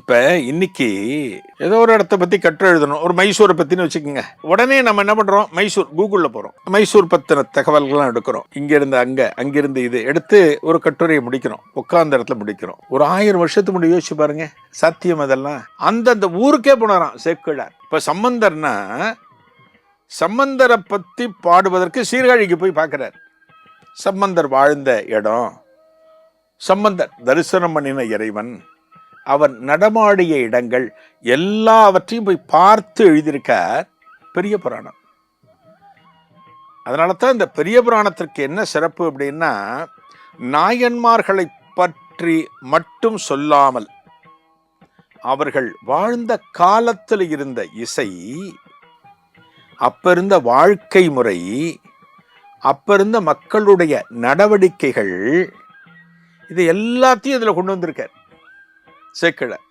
இப்ப இன்னைக்கு ஏதோ ஒரு இடத்த பத்தி கட்டுரை எழுதணும், ஒரு மைசூரை பத்தின்னு வச்சுக்கோங்க. உடனே நம்ம என்ன பண்றோம், மைசூர் கூகுள்ல போறோம், மைசூர் பத்தின தகவல்கள்லாம் எடுக்கிறோம். இங்க இருந்து அங்க, அங்கிருந்து இது எடுத்து ஒரு கட்டுரையை முடிக்கிறோம், உட்கார்ந்த இடத்துல முடிக்கிறோம். ஒரு 1000 வருஷத்துக்கு முன்னாடி யோசிச்சு பாருங்க, சத்தியம் அதெல்லாம். அந்தந்த ஊருக்கே போனாராம் சேக்கிழார். இப்ப சம்பந்தர்னா சம்பந்தரை பத்தி பாடுவதற்கு சீர்காழிக்கு போய் பார்க்கிறார். சம்பந்தர் வாழ்ந்த இடம், சம்பந்தர் தரிசனம் பண்ணின இறைவன், அவன் நடமாடிய இடங்கள் எல்லாவற்றையும் போய் பார்த்து எழுதியிருக்கார் பெரிய புராணம். அதனால தான் இந்த பெரிய புராணத்திற்கு என்ன சிறப்பு அப்படின்னா, நாயன்மார்களை பற்றி மட்டும் சொல்லாமல் அவர்கள் வாழ்ந்த காலத்தில் இருந்த இசை, அப்ப இருந்த வாழ்க்கை முறை, அப்ப இருந்த மக்களுடைய நடவடிக்கைகள், இது எல்லாத்தையும் இதுல கொண்டு வந்திருக்கார் சேக்கிழார்.